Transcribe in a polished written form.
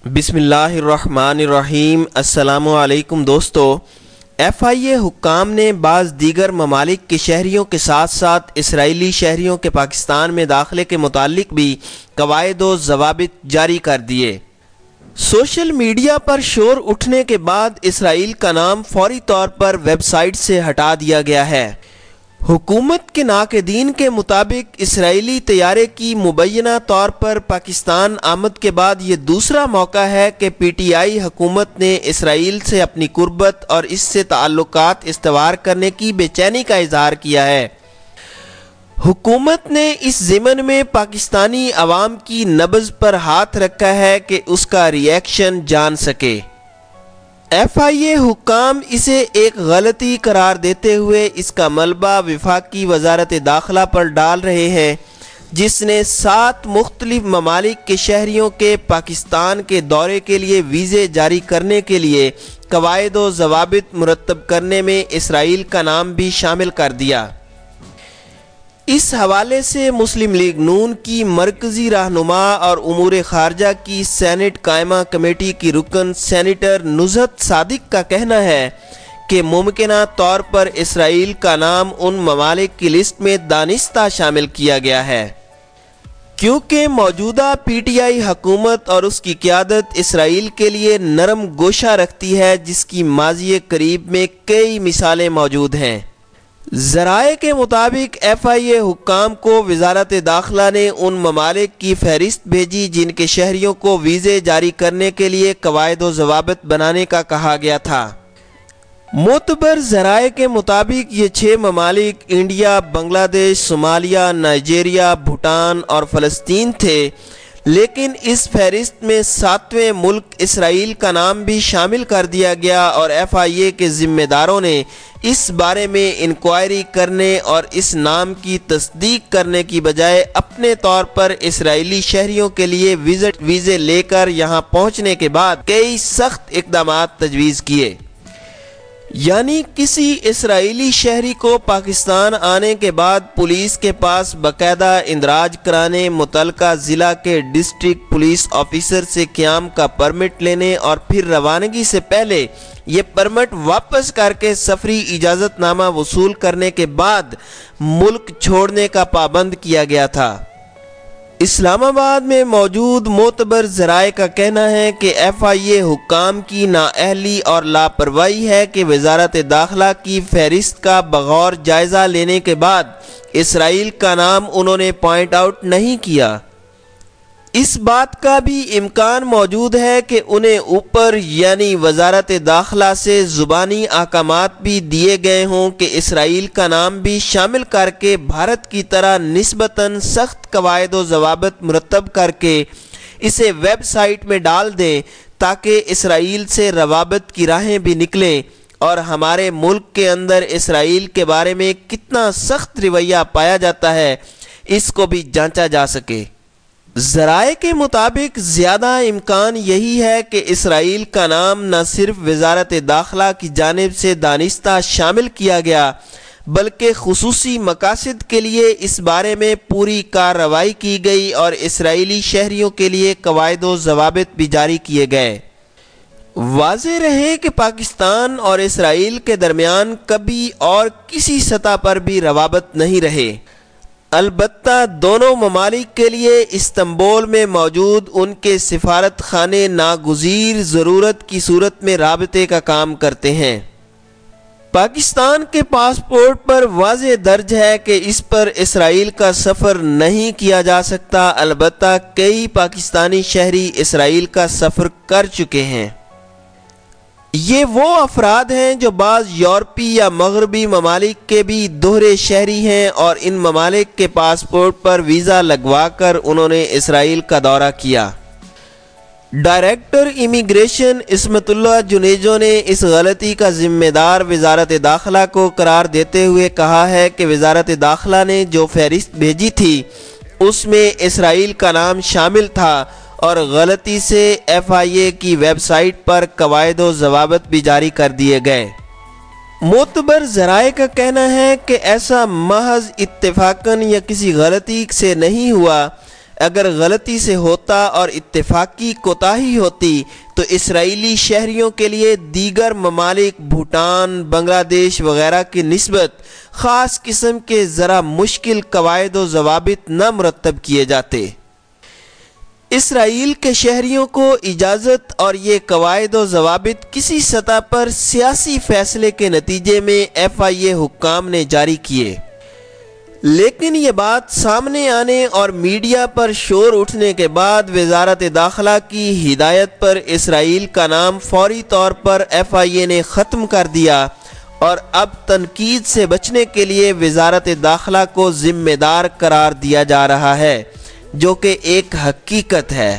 بسم اللہ الرحمن الرحیم۔ السلام علیکم دوستو۔ FIA حکام نے بعض دیگر ممالک کے شہریوں کے ساتھ ساتھ اسرائیلی شہریوں کے پاکستان میں داخلے کے متعلق بھی قواعد و ضوابط جاری کر دیے۔ سوشل میڈیا پر شور اٹھنے کے بعد اسرائیل کا نام فوری طور پر ویب سائٹ سے ہٹا دیا گیا ہے۔ حکومت کے ناقدین کے مطابق اسرائیلی طیارے کی مبینہ طور پر پاکستان آمد کے بعد یہ دوسرا موقع ہے کہ PTI حکومت نے اسرائیل سے اپنی قربت اور اس سے تعلقات استوار کرنے کی بے چینی کا اظہار کیا ہے۔ حکومت نے اس ضمن میں پاکستانی عوام کی نبض پر ہاتھ رکھا ہے کہ اس کا ریئیکشن جان سکے۔ FIA حکام اسے ایک غلطی قرار دیتے ہوئے اس کا ملبہ وفاقی وزارت داخلہ پر ڈال رہے ہیں، جس نے 7 مختلف ممالک کے شہریوں کے پاکستان کے دورے کے لیے ویزے جاری کرنے کے لیے قواعد و ضوابط مرتب کرنے میں اسرائیل کا نام بھی شامل کر دیا۔ اس حوالے سے مسلم لیگ نون کی مرکزی رہنما اور امور خارجہ کی سینٹ قائمہ کمیٹی کی رکن سینیٹر نزہت صادق کا کہنا ہے کہ ممکنہ طور پر اسرائیل کا نام ان ممالک کی لسٹ میں دانستہ شامل کیا گیا ہے، کیونکہ موجودہ PTI حکومت اور اس کی قیادت اسرائیل کے لیے نرم گوشہ رکھتی ہے، جس کی ماضی قریب میں کئی مثالیں موجود ہیں۔ ذرائع کے مطابق FIA حکام کو وزارت داخلہ نے ان ممالک کی فہرست بھیجی جن کے شہریوں کو ویزے جاری کرنے کے لیے قواعد و ضوابط بنانے کا کہا گیا تھا۔ معتبر ذرائع کے مطابق یہ 6 ممالک انڈیا، بنگلہ دیش، صومالیہ، نائجیریا، بھوٹان اور فلسطین تھے، لیکن اس فہرست میں 7ویں ملک اسرائیل کا نام بھی شامل کر دیا گیا، اور FIA کے ذمہ داروں نے اس بارے میں انکوائری کرنے اور اس نام کی تصدیق کرنے کی بجائے اپنے طور پر اسرائیلی شہریوں کے لیے ویزے لے کر یہاں پہنچنے کے بعد کئی سخت اقدامات تجویز کیے۔ یعنی کسی اسرائیلی شہری کو پاکستان آنے کے بعد پولیس کے پاس باقاعدہ اندراج کرانے، متعلقہ ضلع کے ڈسٹرکٹ پولیس آفیسر سے قیام کا پرمٹ لینے اور پھر روانگی سے پہلے یہ پرمٹ واپس کر کے سفری اجازت نامہ وصول کرنے کے بعد ملک چھوڑنے کا پابند کیا گیا تھا۔ اسلام آباد میں موجود معتبر ذرائع کا کہنا ہے کہ FIA حکام کی نااہلی اور لاپرواہی ہے کہ وزارت داخلہ کی فہرست کا بغور جائزہ لینے کے بعد اسرائیل کا نام انہوں نے پوائنٹ آؤٹ نہیں کیا۔ اس بات کا بھی امکان موجود ہے کہ انہیں اوپر یعنی وزارت داخلہ سے زبانی احکامات بھی دیے گئے ہوں کہ اسرائیل کا نام بھی شامل کر کے بھارت کی طرح نسبتاً سخت قواعد و ضوابط مرتب کر کے اسے ویب سائٹ میں ڈال دیں، تاکہ اسرائیل سے روابط کی راہیں بھی نکلیں اور ہمارے ملک کے اندر اسرائیل کے بارے میں کتنا سخت رویہ پایا جاتا ہے اس کو بھی جانچا جا سکے۔ ذرائع کے مطابق زیادہ امکان یہی ہے کہ اسرائیل کا نام نہ صرف وزارت داخلہ کی جانب سے دانستہ شامل کیا گیا، بلکہ خصوصی مقاصد کے لیے اس بارے میں پوری کارروائی کی گئی اور اسرائیلی شہریوں کے لیے قواعد و ضوابط بھی جاری کیے گئے۔ واضح رہے کہ پاکستان اور اسرائیل کے درمیان کبھی اور کسی سطح پر بھی روابط نہیں رہے، البتہ دونوں ممالک کے لیے استنبول میں موجود ان کے سفارت خانے ناگزیر ضرورت کی صورت میں رابطے کا کام کرتے ہیں۔ پاکستان کے پاسپورٹ پر واضح درج ہے کہ اس پر اسرائیل کا سفر نہیں کیا جا سکتا، البتہ کئی پاکستانی شہری اسرائیل کا سفر کر چکے ہیں۔ یہ وہ افراد ہیں جو بعض یورپی یا مغربی ممالک کے بھی دوہرے شہری ہیں اور ان ممالک کے پاسپورٹ پر ویزا لگوا کر انہوں نے اسرائیل کا دورہ کیا۔ ڈائریکٹر امیگریشن عصمت اللہ جنیجو نے اس غلطی کا ذمہ دار وزارت داخلہ کو قرار دیتے ہوئے کہا ہے کہ وزارت داخلہ نے جو فہرست بھیجی تھی اس میں اسرائیل کا نام شامل تھا اور غلطی سے FIA کی ویب سائٹ پر قواعد و ضوابط بھی جاری کر دیے گئے۔ معتبر ذرائع کا کہنا ہے کہ ایسا محض اتفاقاً یا کسی غلطی سے نہیں ہوا، اگر غلطی سے ہوتا اور اتفاقی کوتاہی ہوتی تو اسرائیلی شہریوں کے لیے دیگر ممالک بھوٹان، بنگلہ دیش وغیرہ کی نسبت خاص قسم کے ذرا مشکل قواعد و ضوابط نہ مرتب کیے جاتے۔ اسرائیل کے شہریوں کو اجازت اور یہ قواعد و ضوابط کسی سطح پر سیاسی فیصلے کے نتیجے میں FIA حکام نے جاری کیے، لیکن یہ بات سامنے آنے اور میڈیا پر شور اٹھنے کے بعد وزارت داخلہ کی ہدایت پر اسرائیل کا نام فوری طور پر FIA نے ختم کر دیا اور اب تنقید سے بچنے کے لیے وزارت داخلہ کو ذمہ دار قرار دیا جا رہا ہے، جو کہ ایک حقیقت ہے۔